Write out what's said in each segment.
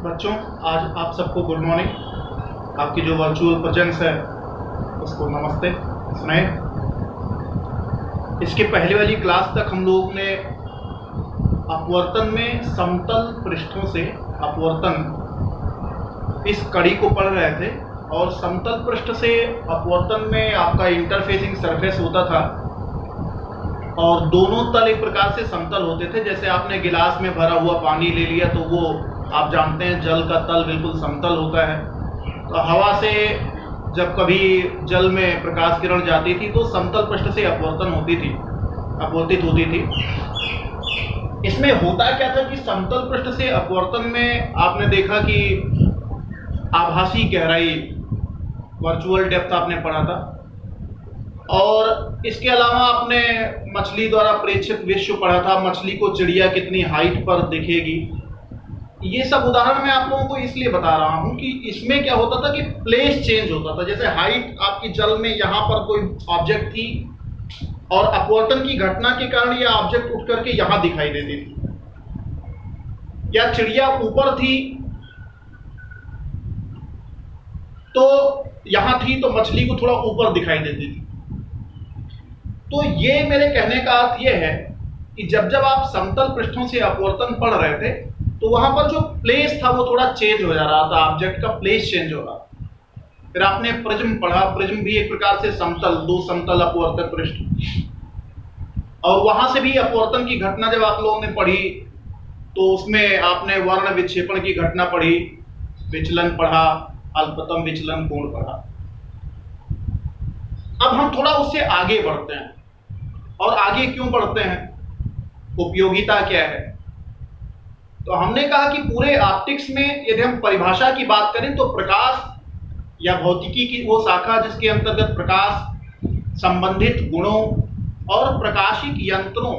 बच्चों, आज आप सबको गुड मॉर्निंग। आपकी जो वर्चुअल प्रेजेंस है उसको नमस्ते, स्नेह। इसके पहले वाली क्लास तक हम लोग ने अपवर्तन में समतल पृष्ठों से अपवर्तन इस कड़ी को पढ़ रहे थे, और समतल पृष्ठ से अपवर्तन में आपका इंटरफेसिंग सरफेस होता था और दोनों तल एक प्रकार से समतल होते थे। जैसे आपने गिलास में भरा हुआ पानी ले लिया तो वो आप जानते हैं जल का तल बिल्कुल समतल होता है। तो हवा से जब कभी जल में प्रकाश किरण जाती थी तो समतल पृष्ठ से अपवर्तित होती थी। इसमें होता क्या था कि समतल पृष्ठ से अपवर्तन में आपने देखा कि आभासी गहराई, वर्चुअल डेप्थ आपने पढ़ा था, और इसके अलावा आपने मछली द्वारा प्रेक्षित विश्व पढ़ा था। मछली को चिड़िया कितनी हाइट पर दिखेगी। ये सब उदाहरण मैं आप लोगों को इसलिए बता रहा हूं कि इसमें क्या होता था कि प्लेस चेंज होता था। जैसे हाइट आपकी जल में यहां पर कोई ऑब्जेक्ट थी और अपवर्तन की घटना के कारण यह ऑब्जेक्ट उठ करके यहां दिखाई देती थी, या चिड़िया ऊपर थी तो यहां थी तो मछली को थोड़ा ऊपर दिखाई देती थी। तो ये मेरे कहने का अर्थ ये है कि जब जब आप समतल पृष्ठों से अपवर्तन पढ़ रहे थे तो वहां पर जो प्लेस था वो थोड़ा चेंज हो जा रहा था, ऑब्जेक्ट का प्लेस चेंज हो रहा था। फिर आपने प्रिज्म पढ़ा। प्रिज्म भी एक प्रकार से समतल, दो समतल अपवर्तक पृष्ठ, और वहां से भी अपवर्तन की घटना जब आप लोगों ने पढ़ी तो उसमें आपने वर्ण विक्षेपण की घटना पढ़ी, विचलन पढ़ा, अल्पतम विचलन कोण पढ़ा। अब हम थोड़ा उससे आगे बढ़ते हैं, और आगे क्यों बढ़ते हैं, उपयोगिता क्या है। तो हमने कहा कि पूरे ऑप्टिक्स में यदि हम परिभाषा की बात करें तो प्रकाश या भौतिकी की वो शाखा जिसके अंतर्गत प्रकाश संबंधित गुणों और प्रकाशिक यंत्रों,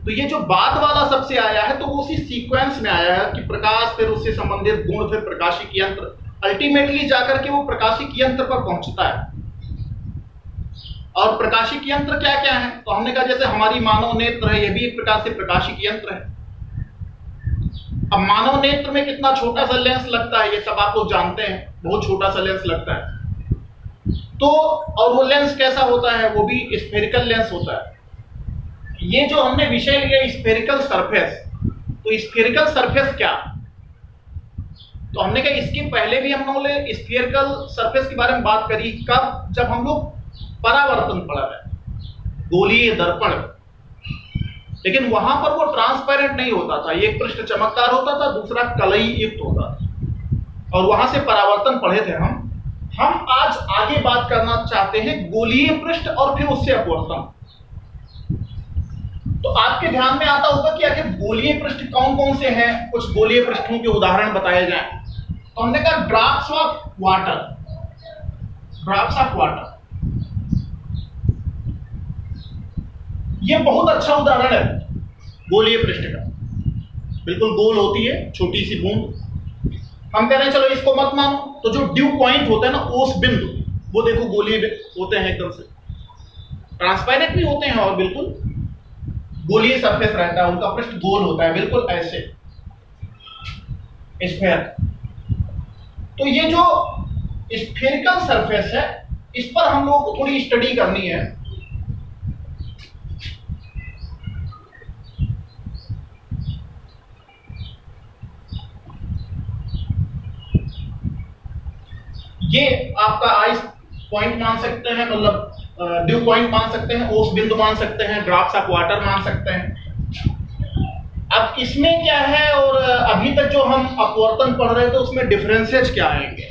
तो ये जो बाद वाला सबसे आया है तो वो उसी सीक्वेंस में आया है कि प्रकाश, फिर उससे संबंधित गुण, फिर प्रकाशिक यंत्र, अल्टीमेटली जाकर के वो प्रकाशिक यंत्र पर पहुंचता है। और प्रकाशिक यंत्र क्या क्या है, तो हमने कहा जैसे हमारी मानव नेत्र है, यह भी एक प्रकार से प्रकाशिक यंत्र है। अब मानव नेत्र में कितना छोटा सा लेंस लगता है ये सब आप लोग जानते हैं, बहुत छोटा सा लेंस लगता है। तो और वो लेंस कैसा होता है, वो भी स्फेरिकल लेंस होता है। ये जो हमने विषय लिया स्फेरिकल सरफेस, तो स्फेरिकल सरफेस क्या, तो हमने कहा इसके पहले भी हम लोगों ने स्फेरिकल सरफेस के बारे में बात करी। कब, जब हम लोग परावर्तन पढ़ा है, गोलीय दर्पण, लेकिन वहां पर वो ट्रांसपेरेंट नहीं होता था। एक पृष्ठ चमकदार होता था, दूसरा कलई युक्त होता था, और वहां से परावर्तन पढ़े थे हम आज आगे बात करना चाहते हैं गोलीय पृष्ठ और फिर उससे अपवर्तन। तो आपके ध्यान में आता होगा कि आखिर गोलीय पृष्ठ कौन कौन से हैं, कुछ गोलीय पृष्ठों के उदाहरण बताए जाएं। तो हमने कहा ड्रॉप्स ऑफ वाटर, ये बहुत अच्छा उदाहरण है गोलीय पृष्ठ का। बिल्कुल गोल होती है छोटी सी बूंद। हम कह रहे हैं चलो इसको मत मानो, तो जो ड्यू पॉइंट होता है ना, ओस बिंदु, वो देखो गोलीय होते हैं, एकदम से ट्रांसपेरेंट भी होते हैं और बिल्कुल गोलीय सरफेस रहता है, उनका पृष्ठ गोल होता है, बिल्कुल ऐसे स्फेयर। तो ये जो स्फेरिकल सरफेस है, इस पर हम लोगों को थोड़ी स्टडी करनी है। ये आपका आइस पॉइंट मान सकते हैं, मतलब ड्यू पॉइंट मान सकते हैं, ओस बिंदु मान सकते हैं, ड्रॉप्स ऑफ वाटर मान सकते हैं। अब इसमें क्या है, और अभी तक जो हम अपवर्तन पढ़ रहे थे उसमें डिफरेंसेज क्या आएंगे।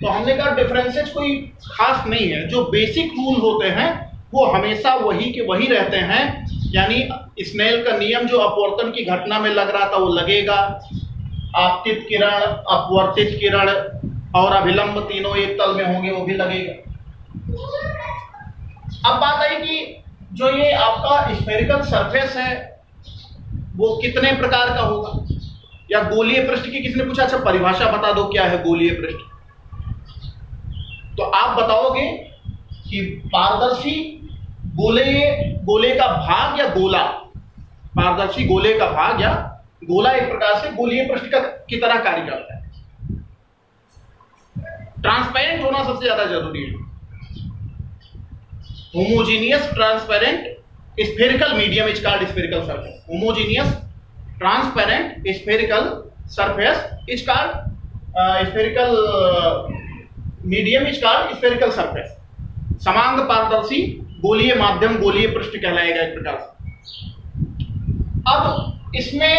तो हमने कहा डिफरेंसेज कोई खास नहीं है, जो बेसिक रूल होते हैं वो हमेशा वही के वही रहते हैं। यानी स्नेल का नियम जो अपवर्तन की घटना में लग रहा था वो लगेगा, आपतित किरण, अपवर्तित किरण और अभिलंब तीनों एक तल में होंगे, वो भी लगेगा। अब बात आई कि जो ये आपका स्फेरिकल सरफेस है वो कितने प्रकार का होगा, या गोलीय पृष्ठ की किसने पूछा, अच्छा परिभाषा बता दो क्या है गोलीय पृष्ठ। तो आप बताओगे कि पारदर्शी गोले का भाग या गोला, पारदर्शी गोले का भाग या गोला एक प्रकार से गोलीय पृष्ठ की तरह कार्य करता है। ट्रांसपेरेंट होना सबसे ज्यादा जरूरी है। Homogeneous transparent spherical medium is called spherical surface. Homogeneous transparent spherical surface is called spherical medium is called spherical surface. समांग पारदर्शी गोलीय माध्यम गोलीय पृष्ठ कहलाएगा एक प्रकार से। अब इसमें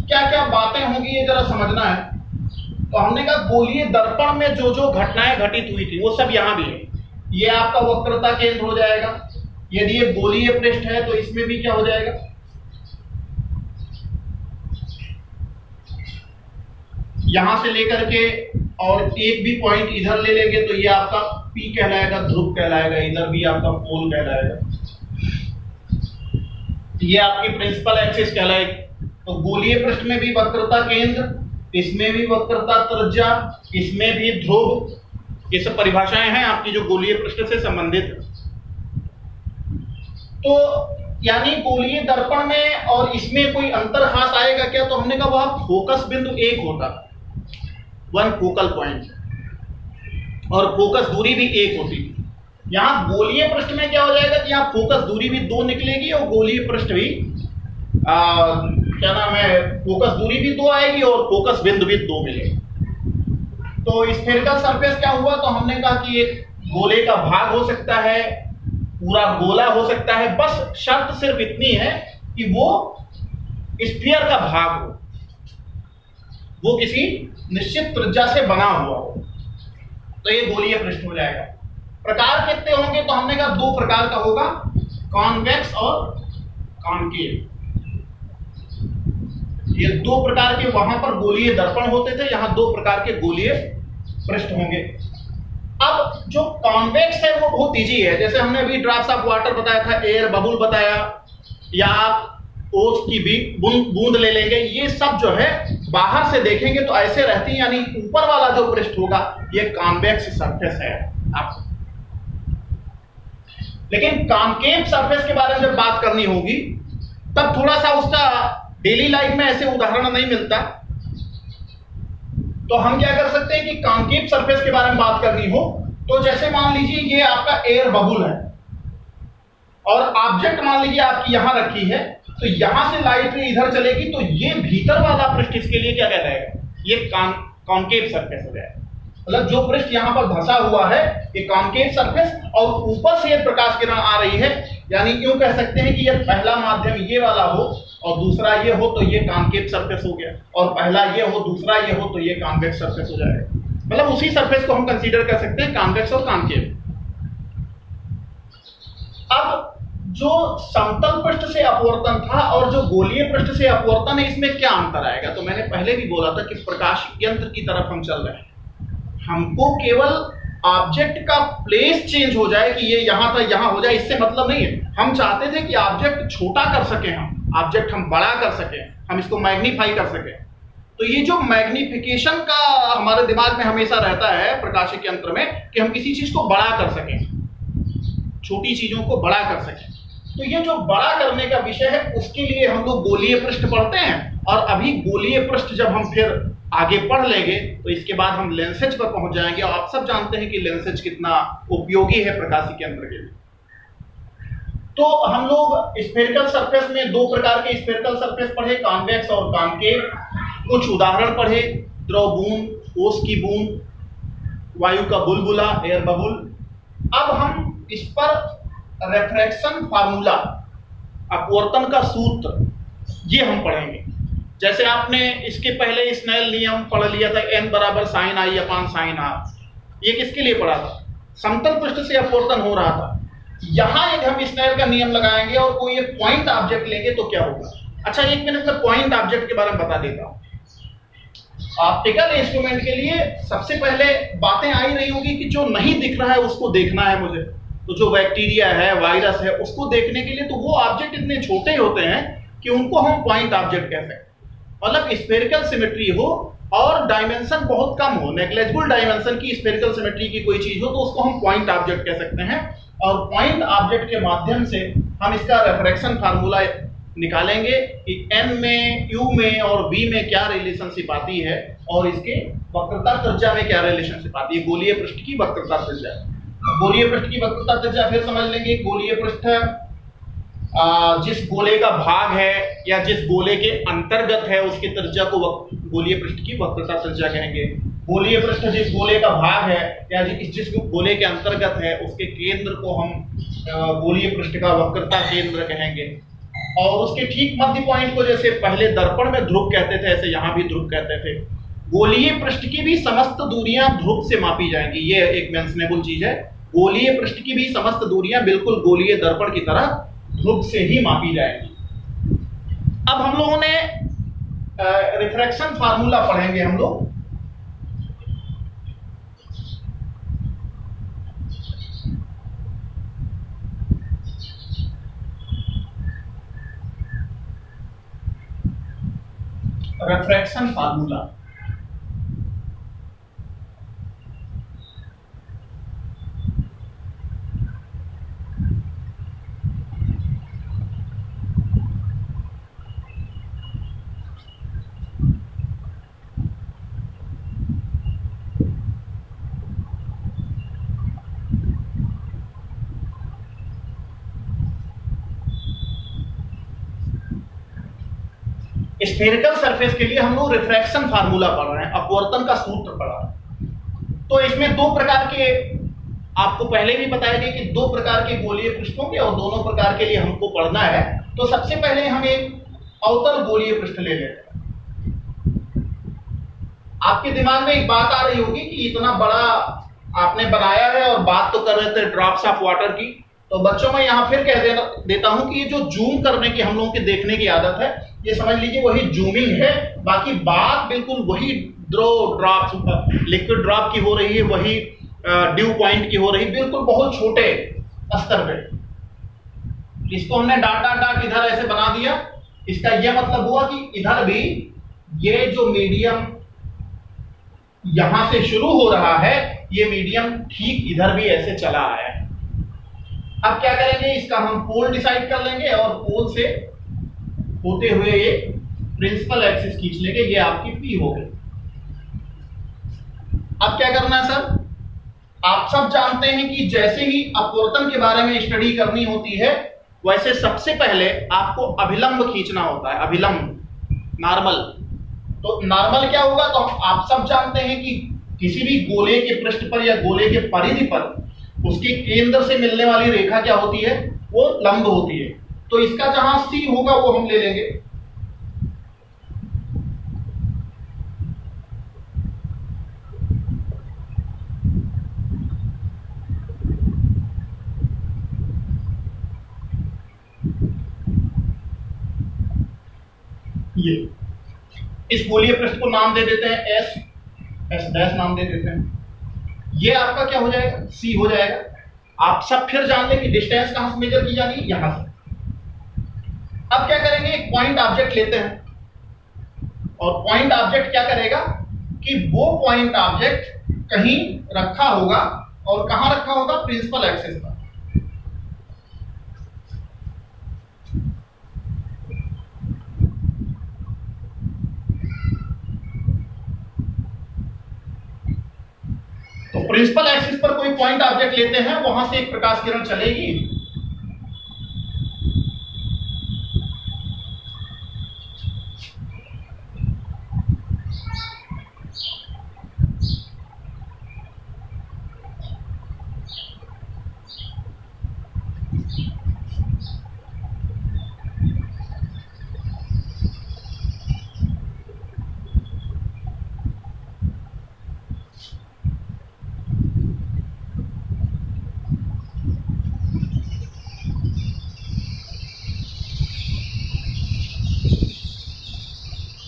क्या क्या बातें होंगी ये जरा समझना है। तो हमने कहा गोलीय दर्पण में जो जो घटनाएं घटित हुई थी वो सब यहां भी है। ये आपका वक्रता केंद्र हो जाएगा। यदि ये गोलीय पृष्ठ है तो इसमें भी क्या हो जाएगा, यहां से लेकर के और एक भी पॉइंट इधर ले लेंगे तो ये आपका P कहलाएगा, ध्रुव कहलाएगा, इधर भी आपका पोल कहलाएगा। ये आपकी प्रिंसिपल एक्सिस कहलाएगी। तो गोलीय पृष्ठ में भी वक्रता केंद्र, इसमें भी वक्रता त्रिज्या, इसमें भी ध्रुव, ये सब परिभाषाएं हैं आपकी जो गोलीय पृष्ठ से संबंधित। तो यानी गोलीय दर्पण में और इसमें कोई अंतर खास आएगा क्या? तो हमने कहा वह फोकस बिंदु एक होता, वन फोकल पॉइंट, और फोकस दूरी भी एक होती थी। यहां गोलीय पृष्ठ में क्या हो जाएगा कि यहां फोकस दूरी भी दो निकलेगी और गोलीय पृष्ठ भी क्या नाम है, फोकस दूरी भी दो आएगी और फोकस बिंदु भी दो मिलेगी। तो स्फेरिकल सरफेस क्या हुआ? तो हमने कहा कि एक गोले का भाग हो सकता है, पूरा गोला हो सकता है, बस शर्त सिर्फ इतनी है कि वो स्फीयर का भाग हो, वो किसी निश्चित त्रिज्या से बना हुआ हो, तो ये गोलीय पृष्ठ हो जाएगा। प्रकार कितने होंगे? तो हमने कहा दो प्रकार का होगा, कॉन्वेक्स और कॉन्केव। ये दो प्रकार के वहां पर गोलीय दर्पण होते थे, यहां दो प्रकार के गोलीय पृष्ठ होंगे। अब जो कॉन्वेक्स है वो बहुत इजी है। जैसे हमने अभी ड्रॉप्स ऑफ वाटर बताया था, एयर बबुल बताया, या आप ओस की भी बूंद ले लेंगे, ये सब जो है बाहर से देखेंगे तो ऐसे रहती है, यानी ऊपर वाला जो पृष्ठ होगा ये कॉन्वेक्स सरफेस है आपको। लेकिन कॉन्केव सरफेस के बारे में जब बात करनी होगी तब थोड़ा सा उसका डेली लाइफ में ऐसे उदाहरण नहीं मिलता। तो हम क्या कर सकते हैं कि कॉन्केव सरफेस के बारे में बात करनी हो तो जैसे मान लीजिए ये आपका एयर बबुल है और ऑब्जेक्ट मान लीजिए आपकी यहां रखी है, तो यहां से लाइट इधर चलेगी तो ये भीतर वाला पृष्ठ इसके लिए क्या कहलाएगा? ये कॉन्केव सरफेस हो जाएगा। मतलब जो पृष्ठ यहां पर धंसा हुआ है ये कॉन्केव सरफेस, और ऊपर से ये प्रकाश किरण आ रही है, यानी यूं कह सकते हैं कि ये पहला माध्यम ये वाला हो और दूसरा ये हो तो ये कॉन्केव सरफेस हो गया, और पहला ये हो दूसरा ये हो तो ये कॉन्वेक्स सरफेस हो जाएगा। मतलब उसी सरफेस को हम कंसीडर कर सकते हैं कॉन्वेक्स और कॉन्केव। अब जो समतल पृष्ठ से अपवर्तन था और जो गोलीय पृष्ठ से अपवर्तन है, इसमें क्या अंतर आएगा? तो मैंने पहले भी बोला था कि प्रकाश यंत्र की तरफ हम चल रहे हैं। हमको केवल ऑब्जेक्ट का प्लेस चेंज हो जाए कि ये यहां था यहां हो जाए, इससे मतलब नहीं है। हम चाहते थे कि ऑब्जेक्ट छोटा कर सके, हम ऑब्जेक्ट हम बड़ा कर सके, हम इसको मैग्नीफाई कर सके। तो ये जो मैग्निफिकेशन का हमारे दिमाग में हमेशा रहता है प्रकाशिक यंत्र में कि हम किसी चीज को बड़ा कर सकें, छोटी चीजों को बड़ा कर सकें। तो ये जो बड़ा करने का विषय है उसके लिए हम लोग गोलीय पृष्ठ पढ़ते हैं, और अभी गोलीय पृष्ठ जब हम फिर आगे पढ़ लेंगे तो इसके बाद हम लेंसेज पर पहुंच जाएंगे। और आप सब जानते हैं कि लेंसेज कितना उपयोगी है प्रकाशिक यंत्र के लिए। तो हम लोग स्फेरिकल सरफेस में दो प्रकार के स्फेरिकल सरफेस पढ़े, कॉन्वेक्स और कॉन्केव। कुछ उदाहरण पढ़े, द्रव बूंद, ओस की बूंद, वायु का बुलबुला, एयर बबुल। अब हम इस पर रेफ्रैक्शन फार्मूला, अपवर्तन का सूत्र, ये हम पढ़ेंगे। जैसे आपने इसके पहले स्नेल नियम पढ़ लिया था, n बराबर sine I upon sine R. ये किसके लिए पढ़ा था? समतल पृष्ठ से अपवर्तन हो रहा था। यहां यदि हम स्नेल का नियम लगाएंगे और कोई एक पॉइंट ऑब्जेक्ट लेंगे तो क्या होगा? अच्छा, एक मिनट में पॉइंट ऑब्जेक्ट के बारे में बता देता हूं। ऑप्टिकल इंस्ट्रूमेंट के लिए सबसे पहले बातें आई रही होगी कि जो नहीं दिख रहा है उसको देखना है मुझे। तो जो बैक्टीरिया है, वायरस है, उसको देखने के लिए तो वो ऑब्जेक्ट इतने छोटे होते हैं कि उनको हम पॉइंट ऑब्जेक्ट कहते हैं। मतलब स्फेरिकल सिमेट्री हो और डायमेंशन बहुत कम हो, नेग्लिजिबल डायमेंशन की स्फेरिकल सिमेट्री की कोई चीज हो तो उसको हम पॉइंट ऑब्जेक्ट कह सकते हैं। और पॉइंट ऑब्जेक्ट के माध्यम से हम इसका रेफ्रैक्शन फार्मूला निकालेंगे कि n में, u में और v में क्या रिलेशनशिप आती है और इसके वक्रता त्रिज्या में क्या रिलेशनशिप आती है, गोलीय पृष्ठ की वक्रता त्रिज्या। गोलीय पृष्ठ की वक्रता त्रिज्या फिर समझ लेंगे। गोलीय पृष्ठ जिस गोले का भाग है या जिस गोले के अंतर्गत है उसकी त्रिज्या को गोलीय पृष्ठ की वक्रता त्रिज्या कहेंगे। गोलीय पृष्ठ जिस गोले का भाग है या जिस गोले के अंतर्गत है उसके केंद्र को हम गोलीय पृष्ठ का वक्रता केंद्र कहेंगे। और उसके ठीक मध्य पॉइंट को जैसे पहले दर्पण में ध्रुव कहते थे ऐसे यहाँ भी ध्रुव कहते थे। गोलीय पृष्ठ की भी समस्त दूरियां ध्रुव से मापी जाएंगी, ये एक मेंशनेबल चीज है। गोलीय पृष्ठ की भी समस्त दूरियां बिल्कुल गोलीय दर्पण की तरह ध्रुव से ही मापी जाएंगी। अब हम लोगों ने रिफ्रैक्शन फार्मूला पढ़ेंगे हम लोग। रिफ्रैक्शन फार्मूला स्फेरिकल सरफेस के लिए हम लोग रिफ्रैक्शन फार्मूला पढ़ रहे हैं, अपवर्तन का सूत्र पढ़ रहे हैं। तो इसमें दो प्रकार के, आपको पहले भी बताया गया कि दो प्रकार के गोलीय पृष्ठ होंगे और दोनों प्रकार के लिए हमको पढ़ना है। तो सबसे पहले हम एक अवतल गोलीय पृष्ठ ले लेते हैं। आपके दिमाग में एक बात आ रही होगी कि इतना बड़ा आपने बनाया है और बात तो कर रहे थे ड्रॉप्स ऑफ वाटर की। तो बच्चों में यहां फिर कह देता हूं कि ये जो जूम करने की हम लोगों के देखने की आदत है, ये समझ लीजिए वही जूमिंग है। बाकी बात बिल्कुल वही ड्रॉप लिक्विड ड्रॉप की हो रही है, वही ड्यू पॉइंट की हो रही, बिल्कुल बहुत छोटे स्तर पे। इसको हमने डाट इधर ऐसे बना दिया। इसका यह मतलब हुआ कि इधर भी ये जो मीडियम यहां से शुरू हो रहा है, ये मीडियम ठीक इधर भी ऐसे चला आया है। अब क्या करेंगे, इसका हम पोल डिसाइड कर लेंगे और पोल से होते हुए ये प्रिंसिपल एक्सिस खींच लेंगे। ये आपकी पी हो गई। अब क्या करना है सर, आप सब जानते हैं कि जैसे ही अपवर्तन के बारे में स्टडी करनी होती है वैसे सबसे पहले आपको अभिलंब खींचना होता है। अभिलंब नॉर्मल। तो नॉर्मल क्या होगा, तो आप सब जानते हैं कि किसी भी गोले के पृष्ठ पर या गोले के परिधि पर उसके केंद्र से मिलने वाली रेखा क्या होती है, वो लंब होती है। तो इसका जहां सी होगा वो हम ले लेंगे। ये इस गोलीय पृष्ठ को नाम दे देते हैं एस डैश नाम दे देते हैं। ये आपका क्या हो जाएगा, सी हो जाएगा। आप सब फिर जान लें कि डिस्टेंस कहां से मेजर की जानी है, यहां से। अब क्या करेंगे, एक पॉइंट ऑब्जेक्ट लेते हैं और पॉइंट ऑब्जेक्ट क्या करेगा कि वो पॉइंट ऑब्जेक्ट कहीं रखा होगा और कहां रखा होगा, प्रिंसिपल एक्सिस पर। तो प्रिंसिपल एक्सिस पर कोई पॉइंट ऑब्जेक्ट लेते हैं, वहां से एक प्रकाश किरण चलेगी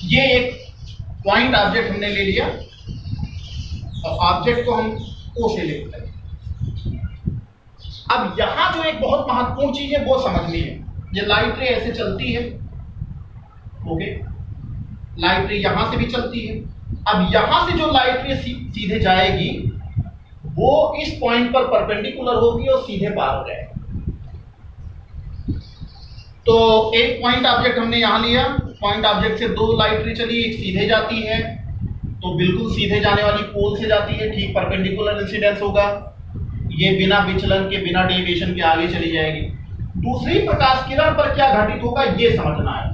ये एक पॉइंट ऑब्जेक्ट हमने ले लिया और ऑब्जेक्ट को हम ओ से लेते हैं। अब यहां जो एक बहुत महत्वपूर्ण चीज है वो समझनी है। ये लाइट रे ऐसे चलती है, ओके, लाइट रे यहां से भी चलती है। अब यहां से जो लाइट रे सीधे जाएगी वो इस पॉइंट पर परपेंडिकुलर होगी और सीधे पार हो जाएगी। तो एक पॉइंट ऑब्जेक्ट हमने यहाँ लिया, पॉइंट ऑब्जेक्ट से दो लाइट रे चली, एक सीधे जाती है तो बिल्कुल सीधे जाने वाली पोल से जाती है, ठीक परपेंडिकुलर इंसिडेंस होगा, ये बिना विचलन के बिना डेविएशन के आगे चली जाएगी। दूसरी प्रकाश किरण पर क्या घटित होगा ये समझना है।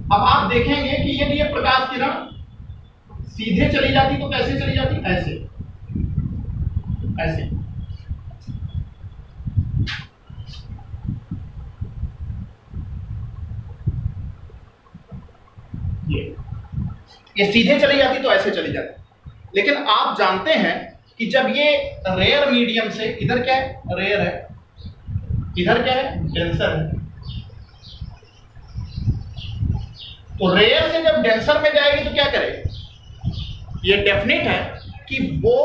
अब आप देखेंगे कि यदि ये प्रकाश किरण सीधे चली जाती तो कैसे चली जाती, ऐसे ऐसे। ये सीधे चली जाती तो ऐसे चली जाती। लेकिन आप जानते हैं कि जब ये रेयर मीडियम से, इधर क्या है, रेयर है, इधर क्या है, डेंसर है, तो रेयर से जब डेंसर में जाएगी तो क्या करेगी, ये डेफिनेट है कि वो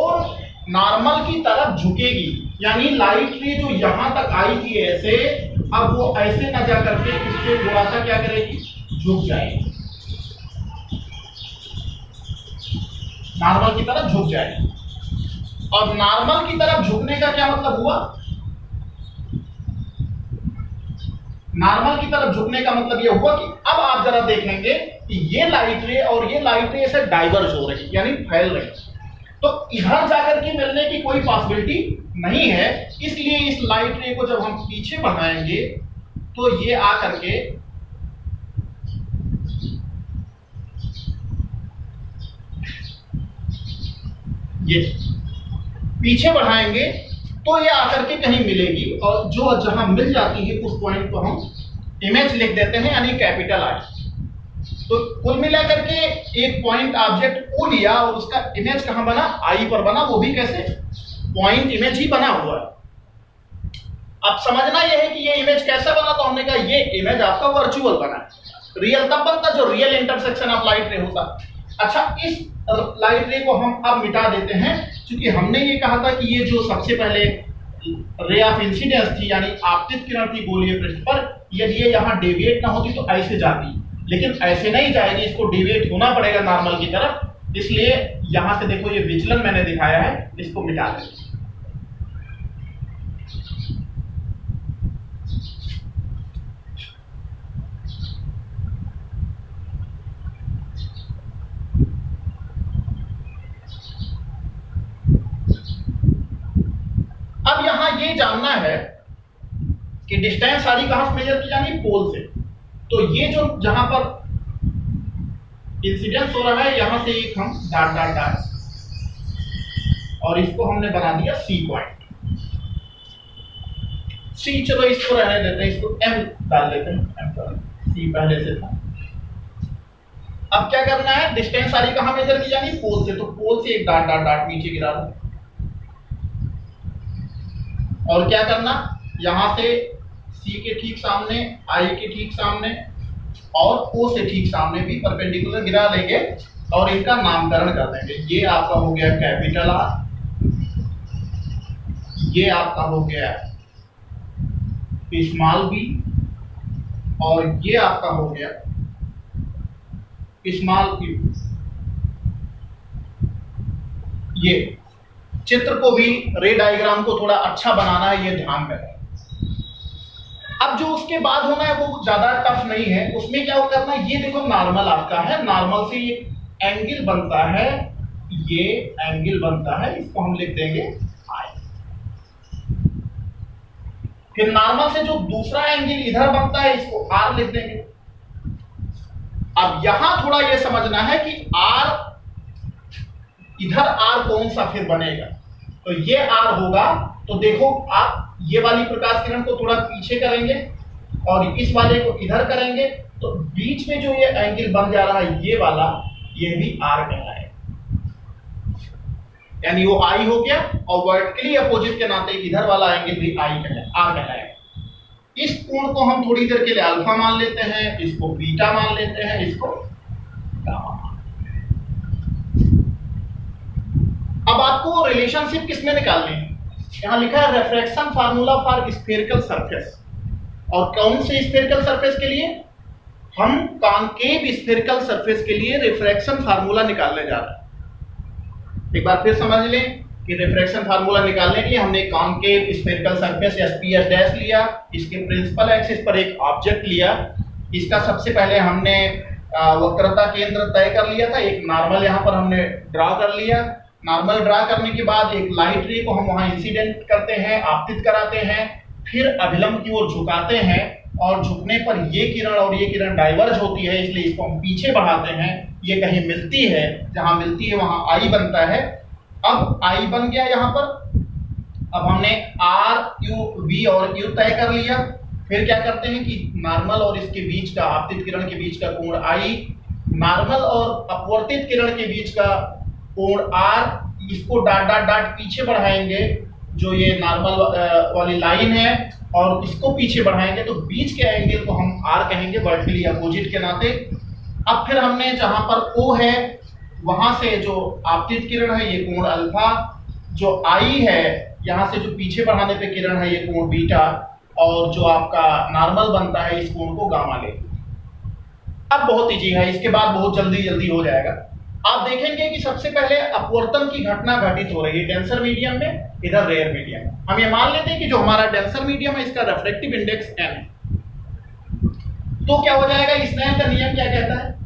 नॉर्मल की तरफ झुकेगी, यानी लाइट रे जो यहां तक आई थी ऐसे, अब वो ऐसे ना जा करके इससे थोड़ा सा क्या करेगी, झुक जाएगी, नॉर्मल की तरफ झुक जाएगी। और नॉर्मल की तरफ झुकने का क्या मतलब हुआ, नॉर्मल की तरफ झुकने का मतलब यह हुआ कि अब आप जरा देखेंगे कि ये लाइट रे और ये लाइट रे ऐसे डाइवर्ज हो रही, यानी फैल रही, तो इधर जाकर के मिलने की कोई पॉसिबिलिटी नहीं है। इसलिए इस लाइट रे को जब हम पीछे बढ़ाएंगे तो ये आकर के ये पीछे बढ़ाएंगे तो ये आकर के कहीं मिलेगी, और जो जहां मिल जाती है उस पॉइंट को हम इमेज लिख देते हैं, यानी कैपिटल आई। तो कुल मिलाकर के एक पॉइंट ऑब्जेक्ट ओ लिया और उसका इमेज कहां बना, आई पर बना, वो भी कैसे, पॉइंट इमेज ही बना हुआ है। अब समझना यह है कि ये इमेज कैसा बना, तो हमने कहा ये इमेज आपका वर्चुअल बना, रियल तब बनता जो रियल इंटरसेक्शन ऑफ लाइट रे होता। अच्छा, इस लाइट रे को हम अब मिटा देते हैं, क्योंकि हमने ये कहा था कि ये जो सबसे पहले रे ऑफ इंसिडेंस थी, यानी आपतित किरण थी गोलीय पृष्ठ पर, यदि ये यहाँ डेविएट ना होती तो ऐसे जाती, लेकिन ऐसे नहीं जाएगी, इसको डेविएट होना पड़ेगा नॉर्मल की तरफ। इसलिए यहां से देखो ये विचलन मैंने दिखाया है, इसको मिटा दें। अब यहां ये जानना है कि डिस्टेंस सारी कहां से मेजर की जानी, पोल से। तो ये जो जहां पर इंसिडेंस हो रहा है यहां से एक हम डॉट डॉट डॉट, और इसको हमने बना दिया सी पॉइंट। सी, चलो इसको रहने देते हैं, इसको एम डाल देते हैं, एम सी पहले से था। अब क्या करना है, डिस्टेंस सारी कहां मेजर की जानी, पोल से। तो पोल से एक डॉट डॉट डॉट नीचे गिरा दो, और क्या करना, यहां से सी के ठीक सामने, आई के ठीक सामने और ओ से ठीक सामने भी परपेंडिकुलर गिरा लेंगे और इनका नामकरण कर देंगे। ये आपका हो गया कैपिटल आर, ये आपका हो गया स्मॉल बी, और ये आपका हो गया स्मॉल क्यू। ये चित्र को भी, रे डायग्राम को थोड़ा अच्छा बनाना है, ये ध्यान करें। अब जो उसके बाद होना है वो ज्यादा टफ नहीं है, उसमें क्या करना है, ये देखो नॉर्मल आपका है, नॉर्मल से ये एंगल बनता है, ये एंगल बनता है, इसको हम लिख देंगे आई। फिर नॉर्मल से जो दूसरा एंगल इधर बनता है इसको आर लिख देंगे। अब यहां थोड़ा ये समझना है कि आर, इधर आर कौन सा फिर बनेगा, तो ये आर होगा। तो देखो आप ये वाली प्रकाश किरण को थोड़ा पीछे करेंगे और इस वाले को इधर करेंगे, तो बीच में जो ये एंगल बन जा रहा है ये वाला, ये भी आर कहलाएगा, यानी वो आई हो गया, और वर्टिकली अपोजिट के नाते इधर वाला एंगल भी आई कहलाएगा, आर कहलाएगा। इस कोण को हम थोड़ी देर के लिए अल्फा मान लेते हैं, इसको बीटा मान लेते हैं, इसको गामा। अब आपको रिलेशनशिप किसमें निकालनी है, यहां लिखा है refraction formula for spherical surface, और कौन से स्फेरिकल सरफेस के लिए, हम कॉन्केव स्फेरिकल सरफेस के लिए रिफ्रैक्शन फार्मूला निकालने जा रहे हैं। एक बार फिर समझ लें कि रिफ्रैक्शन फार्मूला निकालने के लिए हमने concave spherical surface SPS dash लिया, इसके प्रिंसिपल एक्सिस पर एक ऑब्जेक्ट लिया, इसका सबसे पहले हमने वक्रता केंद्र तय कर लिया था, एक नॉर्मल यहाँ पर हमने ड्रा कर लिया। नॉर्मल ड्रा करने के बाद एक लाइट रे को हम वहाँ इंसिडेंट करते हैं, आपतित कराते हैं, फिर अभिलंब की ओर झुकाते हैं और झुकने पर ये किरण और ये किरण डाइवर्ज होती है, इसलिए इसको हम पीछे बढ़ाते हैं। ये कहीं मिलती है, जहां मिलती है वहां आई बनता है। अब आई बन गया यहाँ पर। अब हमने आर यू वी और यू तय कर लिया। फिर क्या करते हैं कि नॉर्मल और इसके बीच का, आपतित किरण के बीच का कोण आई, नॉर्मल और अपवर्तित किरण के बीच का कोण आर, इसको डॉट डॉट डॉट पीछे बढ़ाएंगे जो ये नॉर्मल वाली लाइन है, और इसको पीछे बढ़ाएंगे तो बीच के एंगल को हम आर कहेंगे, वर्टिकली अपोजिट के नाते। अब फिर हमने जहां पर ओ है वहां से जो आपतित किरण है ये कोण अल्फा, जो आई है यहां से जो पीछे बढ़ाने पे किरण है ये कोण बीटा, और जो आपका नॉर्मल बनता है इस कोण को गामा ले। अब बहुत इजी है, इसके बाद बहुत जल्दी जल्दी हो जाएगा। आप देखेंगे कि सबसे पहले अपवर्तन की घटना घटित हो रही है डेंसर मीडियम में, इधर रेयर मीडियम में। हम ये मान लेते हैं कि जो हमारा डेंसर मीडियम है इसका रिफ्रैक्टिव इंडेक्स n है। तो क्या हो जाएगा, स्नेल का नियम क्या कहता है,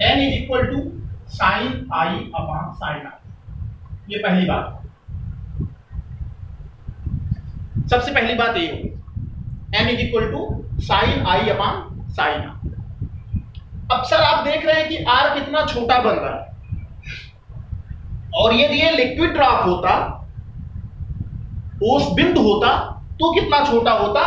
n is equal to sine I upon sine I. ये पहली बात, सबसे पहली बात ये होगी, n is equal to sine I upon sine I. अब सर आप देख रहे हैं कि r कितना छोटा बन रहा है, और यदि ये लिक्विड ड्रॉप होता, ओस बिंदु होता तो कितना छोटा होता।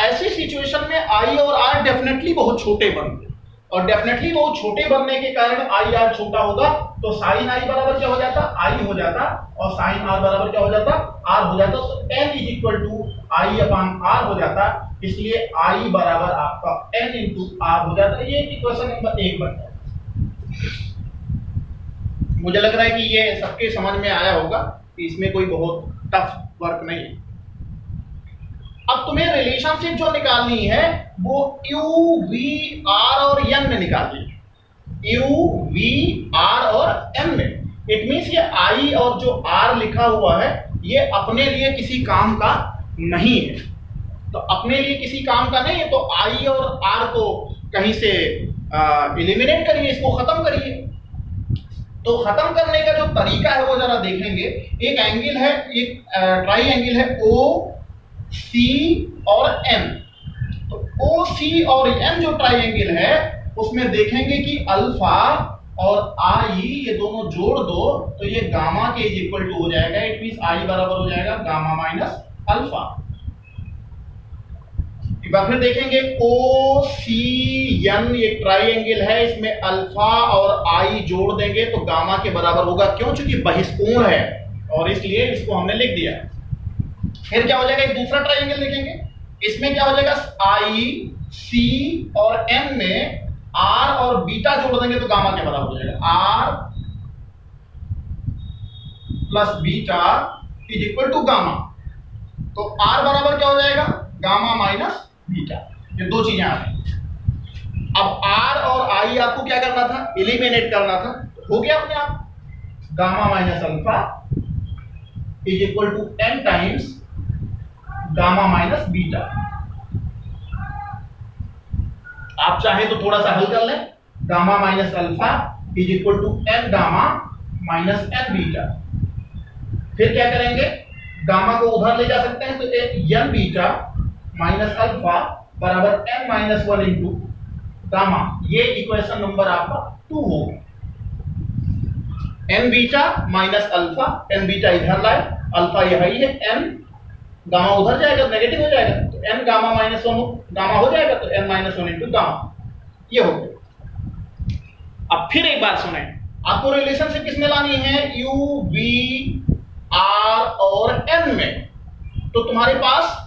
ऐसी सिचुएशन में आई और आर डेफिनेटली बहुत छोटे बनते, और डेफिनेटली बहुत छोटे बनने के कारण आई आर छोटा होगा, तो साइन आई बराबर क्या हो जाता, आई हो जाता, और साइन आर बराबर क्या हो जाता, आर हो जाता। तो n is equal to I upon R हो जाता, इसलिए आई बराबर आपका n इंटू आर हो जाता। ये इक्वेशन नंबर 1 बनता है। मुझे लग रहा है कि ये सबके समझ में आया होगा कि इसमें कोई बहुत टफ वर्क नहीं है। अब तुम्हें रिलेशनशिप जो निकालनी है वो यू वी आर और एन में निकालनी है, यू वी आर और एन में। इट मीन्स ये आई और जो आर लिखा हुआ है ये अपने लिए किसी काम का नहीं है। तो अपने लिए किसी काम का नहीं है तो आई और आर को कहीं से एलिमिनेट करिए, इसको खत्म करिए। तो खत्म करने का जो तरीका है वो जरा देखेंगे। एक एंगल है, एक ट्राई एंगल है ओ सी और एन। तो ओ सी और एन जो ट्राई एंगल है उसमें देखेंगे कि अल्फा और आई ये दोनों जोड़ दो तो ये गामा के इज इक्वल टू हो जाएगा। इट मींस आई बराबर हो जाएगा गामा माइनस अल्फा। एक बार फिर देखेंगे ओ सी एन ये ट्राइएंगल है, इसमें अल्फा और आई जोड़ देंगे तो गामा के बराबर होगा। क्यों? चूंकि बहिष्कोण है और इसलिए इसको हमने लिख दिया। फिर क्या हो जाएगा, एक दूसरा ट्राइएंगल देखेंगे, इसमें क्या हो जाएगा आई सी और एन में आर और बीटा जोड़ देंगे तो गामा के बराबर हो जाएगा। R plus beta is equal to gamma. तो आर बराबर क्या हो जाएगा, गामा माइनस बीटा। ये दो चीजें आ रही। अब आर और आई आपको क्या करना था, एलिमिनेट करना था। हो गया अपने आप, gamma minus alpha is equal to N times gamma minus beta. आप चाहे तो थोड़ा सा हल कर लें, gamma minus alpha is equal to N gamma minus N beta. फिर क्या करेंगे, गामा को उधर ले जा सकते हैं तो एन बीटा माइनस अल्फा बराबर N minus one into gamma. ये इक्वेशन नंबर आपका 2 होगा। N beta minus alpha, N beta इधर लाए, अल्फा यह है, एन गामा उधर जाएगा नेगेटिव हो जाएगा तो N gamma minus one gamma हो जाएगा तो N minus one into gamma. ये हो गया। अब फिर एक बात सुने, आपको रिलेशनशिप किसमें लानी है, यू वी आर और एन में। तो तुम्हारे पास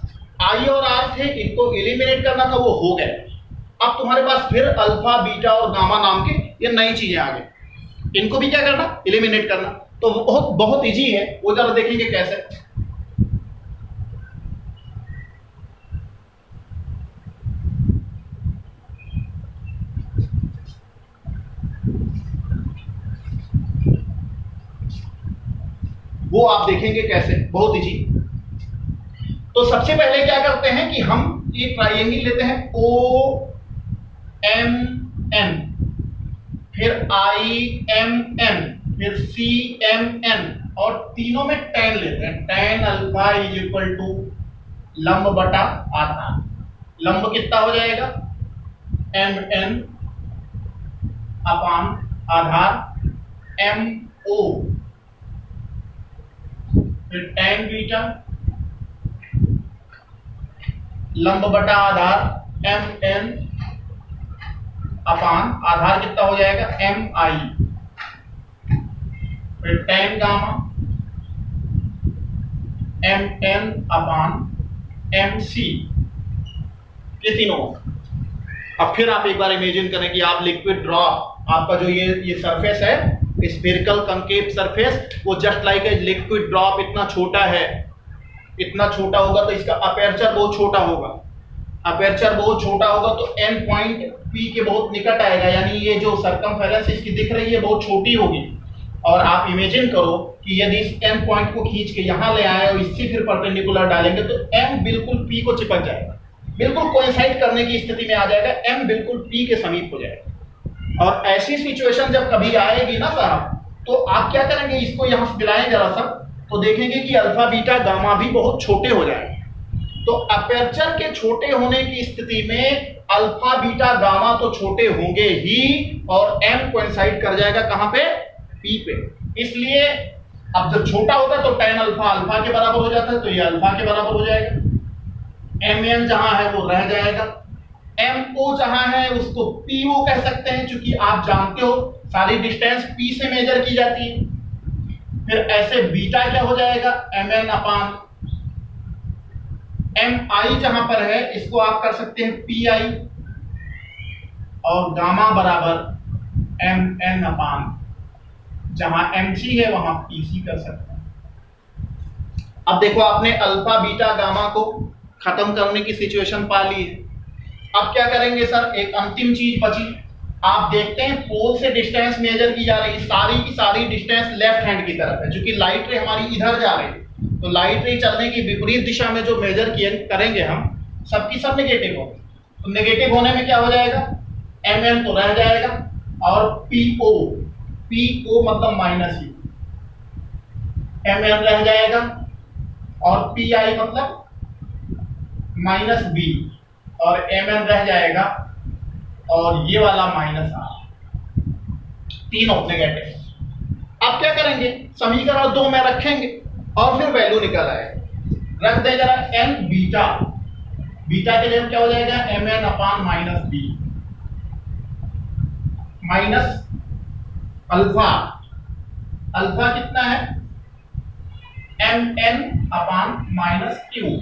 आई और आर थे, इनको एलिमिनेट करना था, वो हो गए। अब तुम्हारे पास फिर अल्फा बीटा और गामा नाम के ये नई चीजें आ गई, इनको भी क्या करना, एलिमिनेट करना। तो वो बहुत बहुत इजी है, वो जरा देखेंगे कैसे। वो आप देखेंगे कैसे, बहुत इजी। तो सबसे पहले क्या करते हैं कि हम ये ट्राइंगल लेते हैं ओ एम एन, फिर आई एम एन, फिर सी एम एन, और तीनों में tan लेते हैं। tan alpha is equal to लंब बटा आधार। लंब कितना हो जाएगा, एम एन अपान आधार एम ओ, फिर tan बीटा लंब बटा आधार एम एन अपान आधार कितना हो जाएगा, एम आई, फिर tan गामा एम एन अपान एम सी, ये तीनों। अब फिर आप एक बार इमेजिन करें कि आप लिक्विड ड्रॉ, आपका जो ये सरफेस है स्फेरिकल कनकेव सरफेस, वो just like a liquid drop इतना छोटा है, इतना छोटा होगा तो इसका अपेर्चर बहुत छोटा होगा। अपेर्चर बहुत छोटा होगा तो एंड पॉइंट पी के बहुत निकट आएगा, यानी ये जो सरकमफेरेंस इसकी दिख रही है बहुत छोटी होगी। और आप इमेजिन करो कि यदि इस एम पॉइंट को खींच के यहां ले आए और इससे फिर परपेंडिकुलर डालेंगे तो एम बिल्कुल पी को चिपक जाएगा, बिल्कुल कोइंसाइड करने की स्थिति में आ जाएगा, एम बिल्कुल पी के समीप हो जाएगा। और ऐसी सिचुएशन जब कभी आएगी ना साहब, तो आप क्या करेंगे, इसको यहां से दिलाएं जरा सा, तो देखेंगे कि अल्फा बीटा गामा भी बहुत छोटे हो जाएंगे। तो अपेर्चर के छोटे होने की स्थिति में अल्फा बीटा गामा तो छोटे होंगे ही, और एम कोइंसाइड कर जाएगा कहां पे, पी पे। इसलिए अब जब छोटा होगा तो tan अल्फा अल्फा के बराबर हो जाता है, तो ये अल्फा के बराबर हो जाएगा। एम एन जहां है वो रह जाएगा, एम ओ जहां है उसको पी ओ कह सकते हैं, क्योंकि आप जानते हो सारी डिस्टेंस पी से मेजर की जाती है। फिर ऐसे बीटा क्या हो जाएगा, एम एन अपान एम आई जहां पर है इसको आप कर सकते हैं पी आई, और गामा बराबर एम एन अपान जहां एम सी है वहां पी सी कर सकते हैं। अब देखो आपने अल्फा बीटा गामा को खत्म करने की सिचुएशन पा ली है। अब क्या करेंगे सर, एक अंतिम चीज बची। आप देखते हैं पोल से डिस्टेंस मेजर की जा रही है, सारी की सारी डिस्टेंस लेफ्ट हैंड की तरफ है, क्योंकि लाइट रे हमारी इधर जा रही है, तो लाइट रे चलने की विपरीत दिशा में जो मेजर करेंगे हम, सबकी सब नेगेटिव होगी। तो नेगेटिव होने में क्या हो जाएगा, एम एन तो रह जाएगा, और पी ओ मतलब माइनस यू, एम एन रह जाएगा, और पी आई मतलब माइनस बी, और एम एन रह जाएगा, और ये वाला माइनस आर, तीनों नेगेटिव। अब क्या करेंगे, समीकरण 2 में रखेंगे और फिर वैल्यू निकल आएगा। रख दे जरा एन बीटा, बीटा के लिए क्या हो जाएगा, M N upon minus B, minus alpha, alpha कितना है, M N upon minus Q,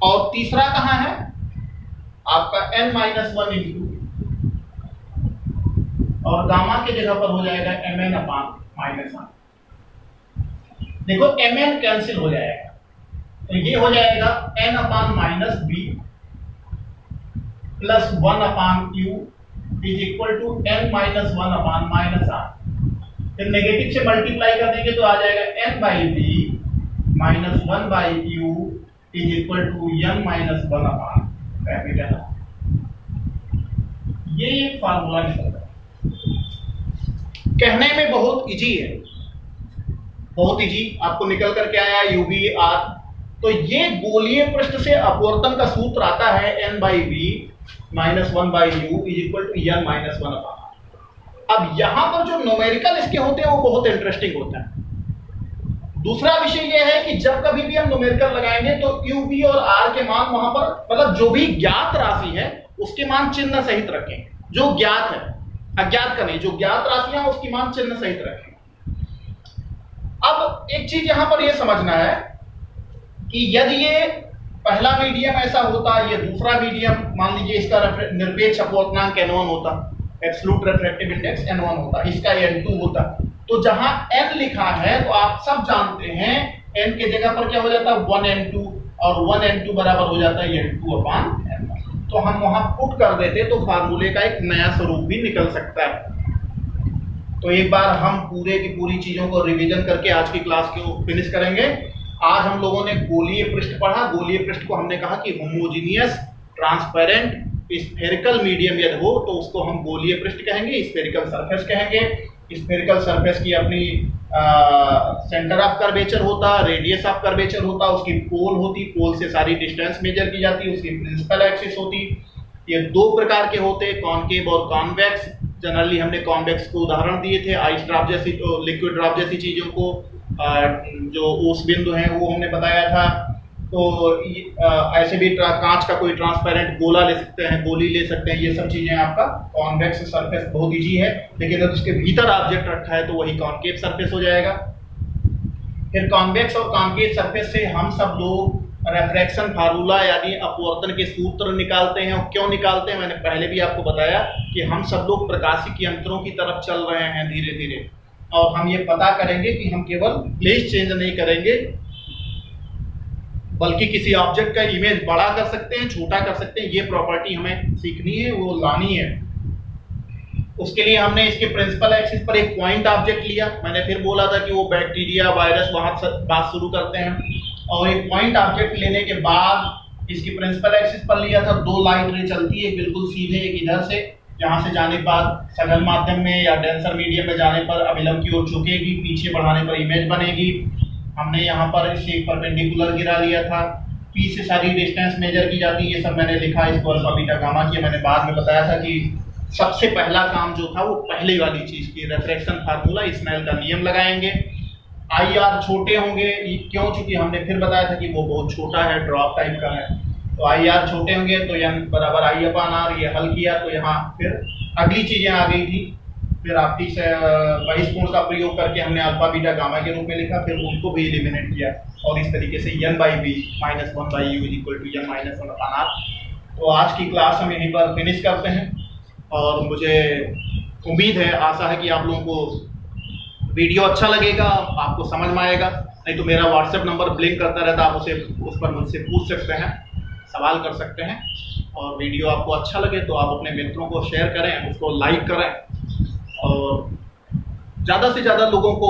और तीसरा कहां है आपका n माइनस 1 इंटू, और गामा के जगह पर हो जाएगा M N upon minus R. देखो एम एन कैंसिल हो जाएगा, तो ये हो जाएगा n upon minus B plus 1 upon Q is equal to n minus 1 upon minus R. फिर नेगेटिव से मल्टीप्लाई कर देंगे तो आ जाएगा n by B minus 1 by Q is equal to n minus 1 upon capital. ये एक फार्मूला निकल रहा है, कहने में बहुत इजी है, बहुत इजी, आपको निकल करके आया यू बी आर। तो ये गोलीय पृष्ठ से अपवर्तन का सूत्र आता है n by B minus 1 by U is equal to n minus 1 upon. अब यहां पर जो न्यूमेरिकल इसके होते हैं वो बहुत इंटरेस्टिंग होता है। दूसरा विषय यह है कि जब कभी भी हम न्यूमेरिकल लगाएंगे तो u v और r के मान वहां पर, मतलब जो भी ज्ञात राशि है उसके मान चिन्ह सहित रखें, जो ज्ञात है, अज्ञात का नहीं, जो ज्ञात राशियां उसकी मान चिन्ह सहित रखें। अब एक चीज यहां पर यह समझना है कि यदि ये पहला मीडियम ऐसा होता, ये दूसरा मीडियम मान लीजिए इसका निरपेक्ष अपवर्तनांक n1 होता, एब्सोल्यूट रिफ्रैक्टिव इंडेक्स n1 होता, इसका n2 होता। तो जहां n लिखा है तो आप सब जानते हैं n के जगह पर क्या हो जाता है 1n2, और 1n2 बराबर हो जाता है n2/n1। तो हम वहां पुट कर देते तो फार्मूले का एक नया स्वरूप भी निकल सकता है। तो एक बार हम पूरे की पूरी चीजों को रिवीजन करके आज की क्लास को फिनिश करेंगे। आज हम लोगों ने गोलीय पृष्ठ पढ़ा। गोलीय पृष्ठ को हमने कहा कि होमोजीनियस ट्रांसपेरेंट स्फेरिकल मीडियम यदि हो तो उसको हम गोलीय पृष्ठ कहेंगे, स्फेरिकल सरफेस कहेंगे। स्फेरिकल सरफेस की अपनी सेंटर ऑफ कर्वेचर होता, रेडियस ऑफ कर्वेचर होता, उसकी पोल होती, पोल से सारी डिस्टेंस मेजर की जाती, उसकी प्रिंसिपल एक्सिस होती। ये दो प्रकार के होते, कॉनकेव और कॉन्वेक्स। जनरली हमने कॉन्वेक्स को उदाहरण दिए थे, आइस ड्रॉप जैसी, लिक्विड ड्रॉप जैसी चीजों को, जो ओस बिंदु हैं वो हमने बताया था। तो ऐसे भी कांच का कोई ट्रांसपेरेंट गोला ले सकते हैं, गोली ले सकते हैं, ये सब चीजें आपका कॉन्वेक्स सरफेस बहुत ईजी है। लेकिन अगर उसके भीतर ऑब्जेक्ट रखा है तो वही कॉनकेव सरफेस हो जाएगा। फिर कॉन्वेक्स और कॉनकेव सरफेस से हम सब लोग रेफ्रैक्शन फार्मूला यानी अपवर्तन के सूत्र निकालते हैं। और क्यों निकालते हैं मैंने पहले भी आपको बताया कि हम सब लोग प्रकाशिकी यंत्रों की तरफ चल रहे हैं धीरे धीरे, और हम ये पता करेंगे कि हम केवल प्लेस चेंज नहीं करेंगे बल्कि किसी ऑब्जेक्ट का इमेज बड़ा कर सकते हैं, छोटा कर सकते हैं। ये प्रॉपर्टी हमें सीखनी है, वो लानी है। उसके लिए हमने इसके प्रिंसिपल एक्सिस पर एक पॉइंट ऑब्जेक्ट लिया। मैंने फिर बोला था कि वो बैक्टीरिया वायरस वहां से बात शुरू करते हैं, और एक पॉइंट ऑब्जेक्ट लेने के बाद इसकी प्रिंसिपल एक्सिस पर लिया था। दो लाइट रे चलती है बिल्कुल सीधे, एक इधर से, यहाँ से जाने के बाद सघन माध्यम में या डेंसर मीडियम में जाने पर अभिलंब की ओर झुकेगी, पीछे बढ़ाने पर इमेज बनेगी। हमने यहाँ पर इसे परपेंडिकुलर गिरा लिया था, पी से सारी डिस्टेंस मेजर की जाती है। ये सब मैंने लिखा, इसको अल्फा बीटा गामा किया। मैंने बाद में बताया था कि सबसे पहला काम जो था वो पहले वाली चीज की रेफ्रैक्शन फार्मूला, स्नेल का नियम लगाएंगे। आई आर छोटे होंगे, क्यों? चूंकि हमने फिर बताया था कि वो बहुत छोटा है, ड्रॉप टाइप का है। तो आई आर छोटे होंगे तो n बराबर आई अपान आर, ये हल किया तो यहाँ फिर अगली चीजें आ गई थी। फिर आपकी बहिष्कोण का प्रयोग करके हमने अल्फा बीटा गामा के रूप में लिखा, फिर उनको भी एलिमिनेट किया, और इस तरीके से n/b - 1/u = n - 1/r। तो आज की क्लास हम यहीं पर फिनिश करते हैं, और मुझे उम्मीद है, आशा है कि आप लोगों को वीडियो अच्छा लगेगा, आपको समझ में आएगा। नहीं तो मेरा व्हाट्सएप नंबर ब्लिंक करता रहता, आप उस पर मुझसे पूछ सकते हैं, सवाल कर सकते हैं। और वीडियो आपको अच्छा लगे तो आप अपने मित्रों को शेयर करें, उसको लाइक करें, और ज़्यादा से ज़्यादा लोगों को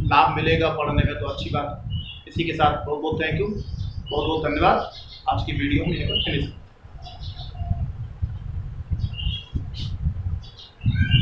लाभ मिलेगा पढ़ने में, तो अच्छी बात। इसी के साथ बहुत बहुत थैंक यू, बहुत बहुत धन्यवाद। आज की वीडियो में फिनिश।